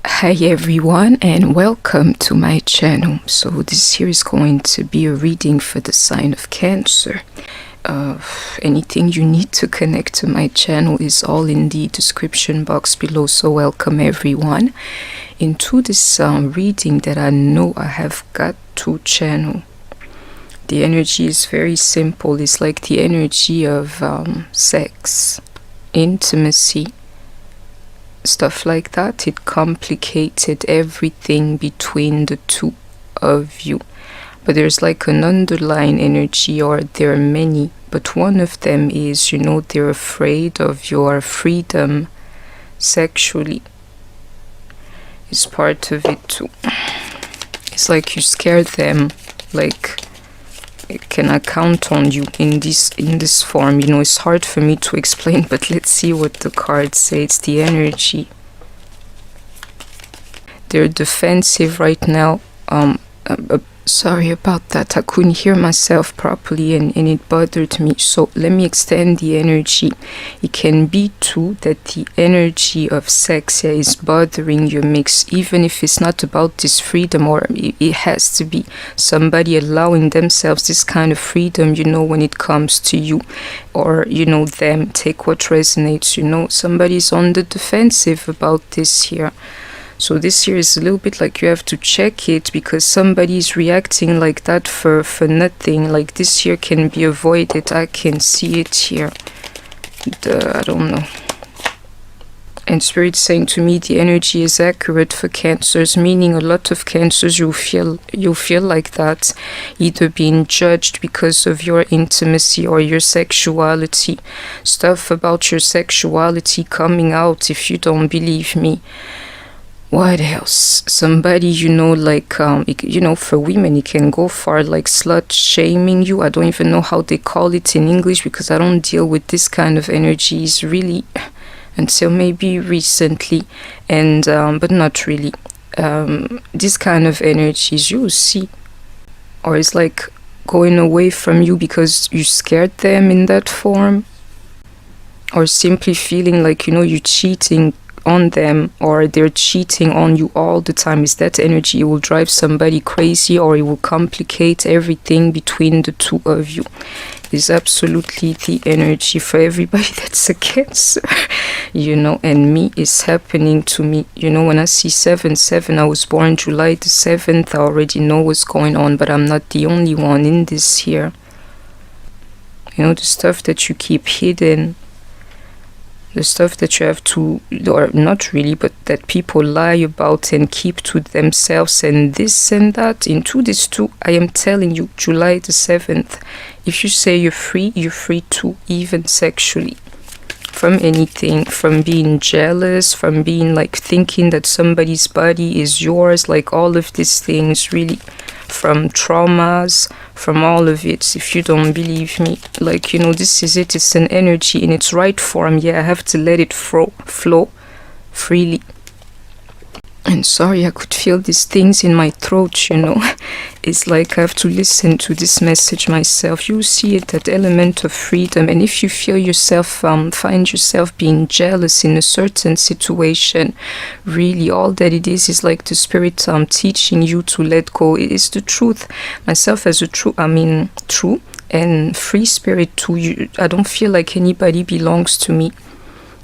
Hi everyone and welcome to my channel. So this here is going to be a reading for the sign of Cancer. Anything you need to connect to my channel is all in the description box below, so welcome everyone into this reading that I know I have got to channel. The energy is very simple. It's like the energy of sex, intimacy, stuff like that. It complicated everything between the two of you, but there's like an underlying energy, or there are many, but one of them is, they're afraid of your freedom sexually. It's part of it too. It's like you scare them, like, can I count on you in this form? It's hard for me to explain, but let's see what the cards say. It's the energy. They're defensive right now. Sorry about that. I couldn't hear myself properly and it bothered me. So let me extend the energy. It can be too that the energy of sex is bothering your mix, even if it's not about this freedom, or it has to be somebody allowing themselves this kind of freedom, when it comes to you, or, them. Take what resonates, somebody's on the defensive about this here. So this here is a little bit like you have to check it, because somebody is reacting like that for nothing. Like this here can be avoided. I can see it here. I don't know. And Spirit saying to me the energy is accurate for Cancers, meaning a lot of Cancers you feel like that, either being judged because of your intimacy or your sexuality. Stuff about your sexuality coming out, if you don't believe me. What else? Somebody, for women, it can go far, like slut shaming you. I don't even know how they call it in English, because I don't deal with this kind of energies really until maybe recently, and but not really. This kind of energies you see, or it's like going away from you because you scared them in that form, or simply feeling like, you're cheating on them, or they're cheating on you all the time. Is that energy? It will drive somebody crazy, or it will complicate everything between the two of you. Is absolutely the energy for everybody that's a Cancer. And me, is happening to me. When I see 7/7, I was born July the 7th, I already know what's going on, but I'm not the only one in this here. The stuff that you keep hidden, the stuff that you have to, or not really, but that people lie about and keep to themselves, and this and that. Into this too, I am telling you, July the 7th, if you say you're free too, even sexually. From anything, from being jealous, from being like thinking that somebody's body is yours, like all of these things, really. From traumas, from all of it. If you don't believe me, like, this is it. It's an energy in its right form. Yeah, I have to let it flow freely. And sorry, I could feel these things in my throat, It's like I have to listen to this message myself. You see it, that element of freedom. And if you feel yourself, find yourself being jealous in a certain situation, really all that it is like the Spirit teaching you to let go. It is the truth. Myself as a true and free spirit too. I don't feel like anybody belongs to me,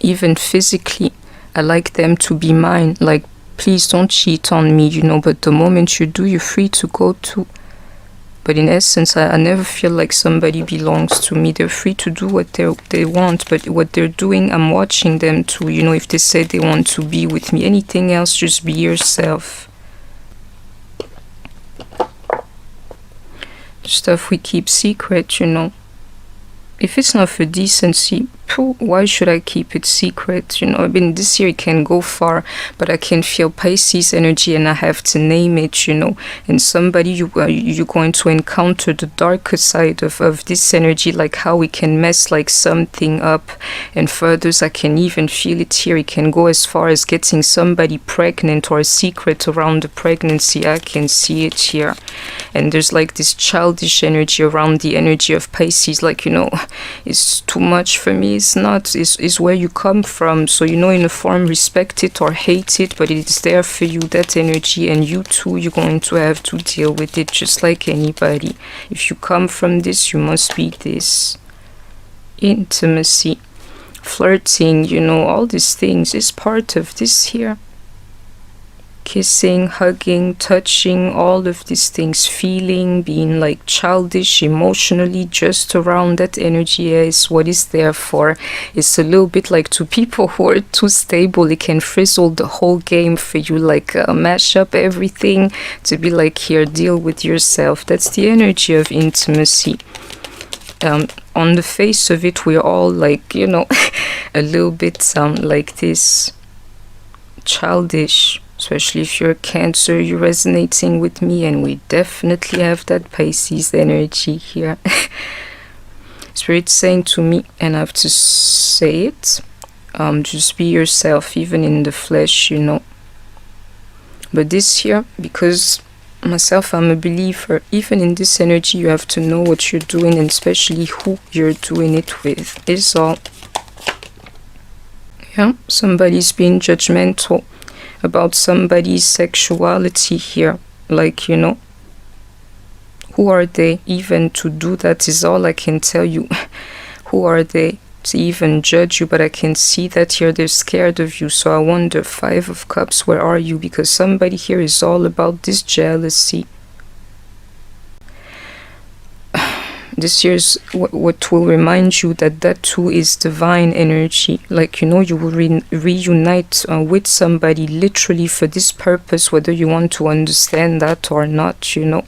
even physically. I like them to be mine. Like, please don't cheat on me, but the moment you do, you're free to go too. But in essence, I never feel like somebody belongs to me. They're free to do what they want, but what they're doing, I'm watching them too. If they say they want to be with me, anything else, just be yourself. Stuff we keep secret, If it's not for decency, why should I keep it secret? This year it can go far, but I can feel Pisces energy, and I have to name it, And somebody, you're going to encounter the darker side of this energy, like how it can mess like something up. And further, I can even feel it here. It can go as far as getting somebody pregnant, or a secret around the pregnancy. I can see it here. And there's like this childish energy around the energy of Pisces, like, it's too much for me. is not, is where you come from. So, you know, in a form, respect it or hate it, but it is there for you, that energy, and you too, you're going to have to deal with it just like anybody. If you come from this, you must be this. Intimacy, flirting, you know, all these things is part of this here. Kissing, hugging, touching, all of these things, feeling, being like childish emotionally, just around that energy is what is there for. It's a little bit like to people who are too stable, it can frizzle the whole game for you, like mash up everything to be like, here, deal with yourself. That's the energy of intimacy. On the face of it, we're all like, you know, a little bit like this, childish. Especially if you're a Cancer, you're resonating with me, and we definitely have that Pisces energy here. Spirit's saying to me, and I have to say it, just be yourself, even in the flesh, you know. But this here, because myself, I'm a believer, even in this energy, you have to know what you're doing, and especially who you're doing it with, is all. Yeah, somebody's being judgmental about somebody's sexuality here, like, you know, who are they even to do that is all I can tell you. Who are they to even judge you? But I can see that here they're scared of you. So I wonder, Five of Cups, where are you? Because somebody here is all about this jealousy. This year's what will remind you that that too is divine energy. Like, you know, you will reunite with somebody literally for this purpose, whether you want to understand that or not, you know.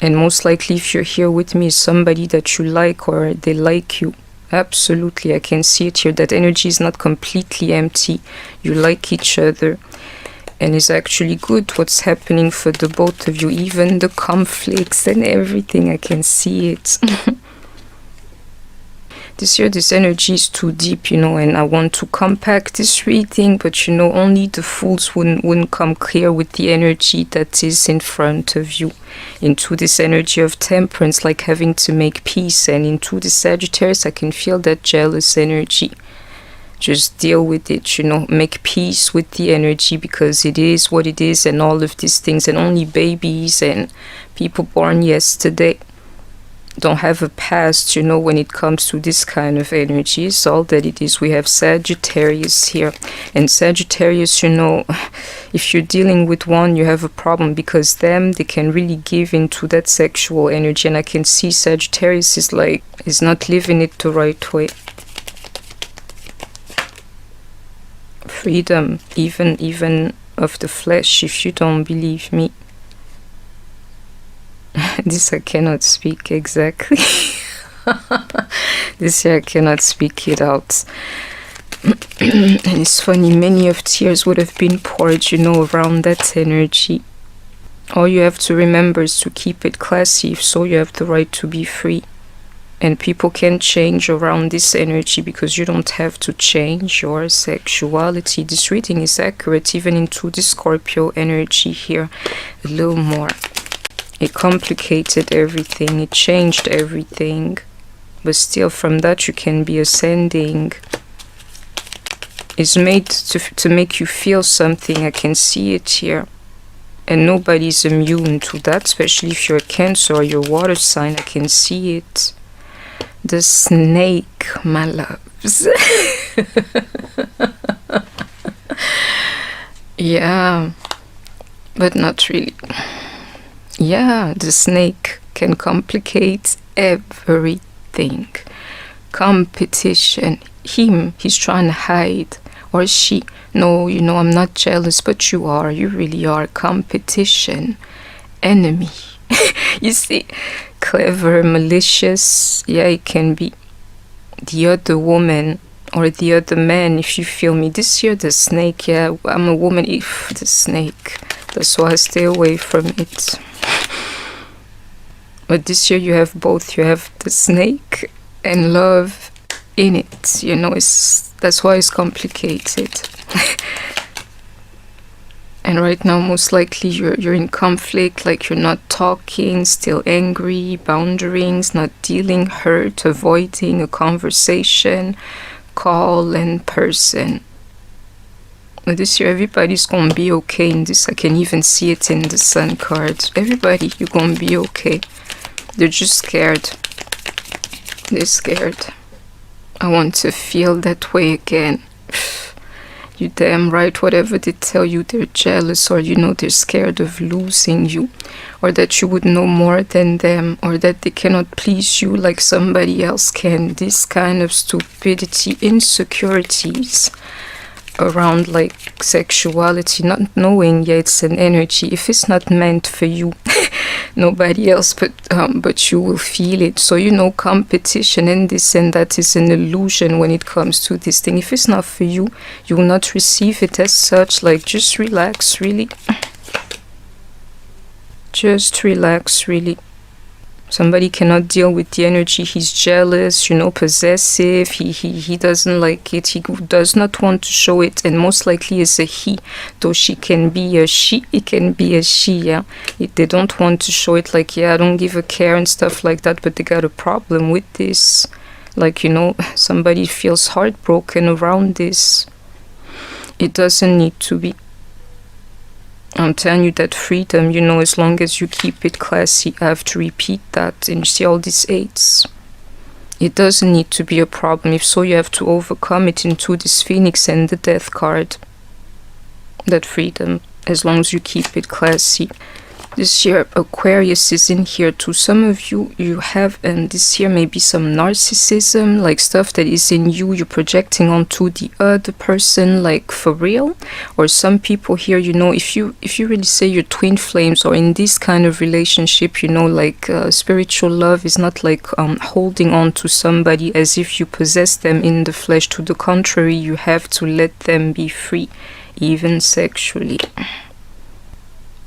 And most likely, if you're here with me, is somebody that you like or they like you. Absolutely, I can see it here. That energy is not completely empty. You like each other. And it's actually good what's happening for the both of you, even the conflicts and everything, I can see it. This year, this energy is too deep, you know, and I want to compact this reading, but you know, only the fools wouldn't come clear with the energy that is in front of you. Into this energy of temperance, like having to make peace, and into the Sagittarius, I can feel that jealous energy. Just deal with it, you know, make peace with the energy, because it is what it is, and all of these things, and only babies and people born yesterday don't have a past, you know, when it comes to this kind of energy. It's all that it is. We have Sagittarius here, and Sagittarius, you know, if you're dealing with one, you have a problem, because they can really give into that sexual energy, and I can see Sagittarius is not living it the right way. Freedom, even of the flesh, if you don't believe me. This I cannot speak exactly. This year I cannot speak it out. And it's funny, many of tears would have been poured, you know, around that energy. All you have to remember is to keep it classy, if so you have the right to be free. And people can change around this energy, because you don't have to change your sexuality. This reading is accurate even into the Scorpio energy here a little more. It complicated everything, it changed everything, but still from that you can be ascending. It's made to make you feel something, I can see it here. And nobody's immune to that, especially if you're a Cancer or your water sign, I can see it. The snake, my loves. Yeah, but not really. Yeah, the snake can complicate everything. Competition. He's trying to hide. Or she. No, you know, I'm not jealous, but you are. You really are. Competition. Enemy. You see, clever, malicious. Yeah, it can be the other woman or the other man, if you feel me. This year, the snake, yeah, I'm a woman. If the snake, that's why I stay away from it. But this year, you have both. You have the snake and love in it. You know, that's why it's complicated. And right now, most likely you're in conflict, like you're not talking, still angry, boundarings, not dealing hurt, avoiding a conversation, call in person. But this year, everybody's gonna be okay in this. I can even see it in the Sun cards. Everybody, you're gonna be okay. They're just scared. They're scared. I want to feel that way again. You damn right, whatever they tell you, they're jealous, or they're scared of losing you, or that you would know more than them, or that they cannot please you like somebody else can. This kind of stupidity, insecurities around like sexuality, not knowing, yeah, it's an energy. If it's not meant for you, nobody else but you will feel it. So competition and this and that is an illusion when it comes to this thing. If it's not for you, you will not receive it as such. Like, just relax, really. Just relax, really. Somebody cannot deal with the energy. He's jealous, possessive. He doesn't like it. He does not want to show it, and most likely is a he. Though she can be a she, it can be a she, yeah. They don't want to show it, like, yeah, I don't give a care and stuff like that, but they got a problem with this. Like, somebody feels heartbroken around this. It doesn't need to be. I'm telling you that freedom, as long as you keep it classy. I have to repeat that. And you see all these eights. It doesn't need to be a problem. If so, you have to overcome it into this Phoenix and the Death card. That freedom, as long as you keep it classy. This year, Aquarius is in here too. Some of you have, and this year maybe some narcissism, like stuff that is in you, you're projecting onto the other person, like for real. Or some people here, if you really say you're twin flames, or in this kind of relationship, like spiritual love is not like holding on to somebody as if you possess them in the flesh. To the contrary, you have to let them be free, even sexually.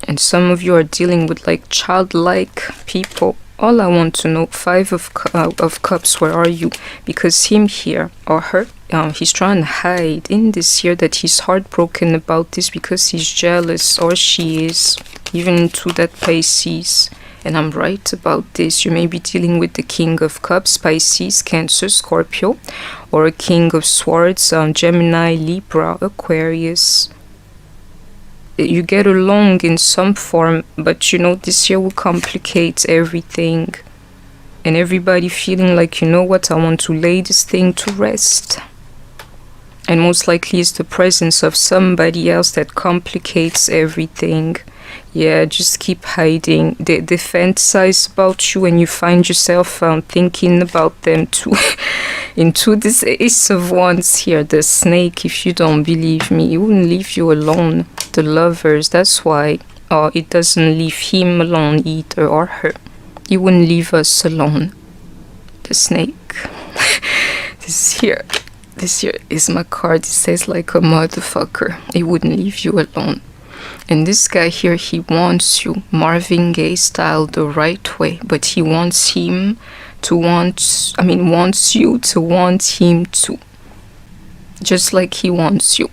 And some of you are dealing with like childlike people. All I want to know, Five of Cups, where are you? Because him here, or her, he's trying to hide in this year that he's heartbroken about this because he's jealous, or she is, even into that Pisces. And I'm right about this. You may be dealing with the King of Cups, Pisces, Cancer, Scorpio, or a King of Swords, Gemini, Libra, Aquarius. You get along in some form, but this year will complicate everything. And everybody feeling like, what, I want to lay this thing to rest. And most likely it's the presence of somebody else that complicates everything. Yeah, just keep hiding. They fantasize about you, and you find yourself thinking about them too. Into this Ace of Wands here, the snake. If you don't believe me, it wouldn't leave you alone. The Lovers, that's why. It doesn't leave him alone either, or her. It wouldn't leave us alone. The snake. This here is my card. It says like a motherfucker. It wouldn't leave you alone. And this guy here, he wants you, Marvin Gaye style, the right way. But he wants him to wants you to want him too. Just like he wants you.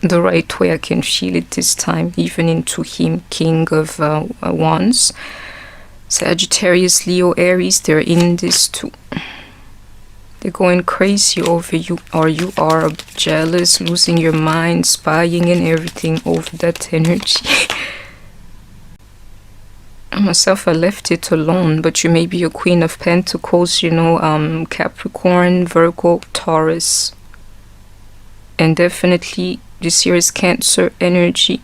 The right way. I can feel it this time, even into him. King of Wands. Sagittarius, Leo, Aries, they're in this too. They're going crazy over you, or you are jealous, losing your mind, spying and everything over that energy. Myself, I left it alone, but you may be a Queen of Pentacles, Capricorn, Virgo, Taurus. And definitely this year is Cancer energy.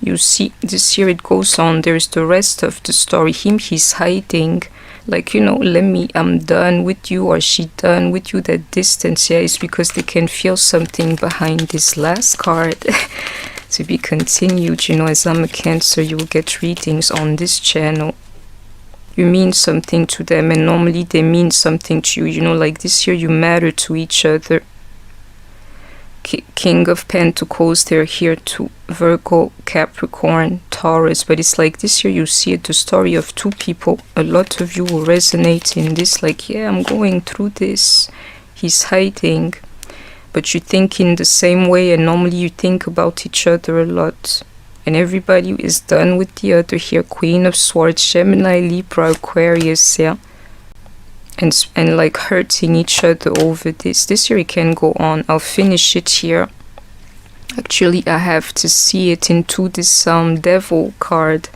You see, this year it goes on. There's the rest of the story. He's hiding. Like, I'm done with you, or she done with you. That distance, yeah, is because they can feel something behind this last card. To be continued, as I'm a Cancer, you will get readings on this channel. You mean something to them, and normally they mean something to you. Like this year you matter to each other. King of Pentacles, they're here too. Virgo, Capricorn, Taurus. But it's like this year you see it, the story of two people. A lot of you will resonate in this, like, yeah, I'm going through this. He's hiding. But you think in the same way, and normally you think about each other a lot. And everybody is done with the other here. Queen of Swords, Gemini, Libra, Aquarius, yeah. And like hurting each other over this year it can go on. I'll finish it here. Actually, I have to see it into this devil card.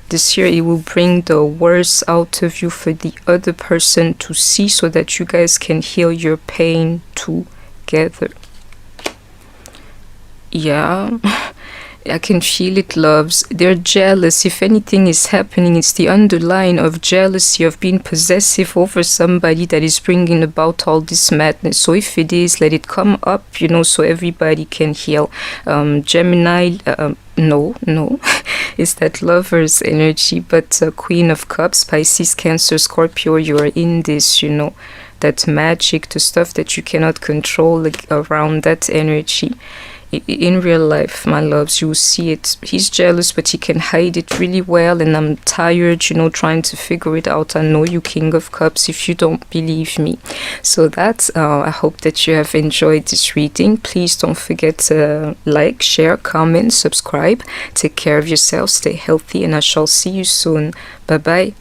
This year it will bring the worst out of you for the other person to see, so that you guys can heal your pain together. Yeah. I can feel it, loves. They're jealous. If anything is happening, it's the underlying of jealousy, of being possessive over somebody, that is bringing about all this madness. So if it is, let it come up, you know, so everybody can heal. Gemini, no, it's that lover's energy, but Queen of Cups, Pisces, Cancer, Scorpio, you're in this, you know, that magic, the stuff that you cannot control, like, around that energy. In real life, my loves, you see it. He's jealous, but he can hide it really well, and I'm tired, you know, trying to figure it out. I know you, King of Cups, if you don't believe me. So that's I hope that you have enjoyed this reading. Please don't forget to like, share, comment, subscribe. Take care of yourself, stay healthy, and I shall see you soon. Bye bye.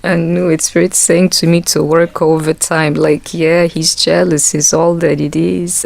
I knew it. Spirit saying to me to work overtime. Like, yeah, he's jealous is all that it is.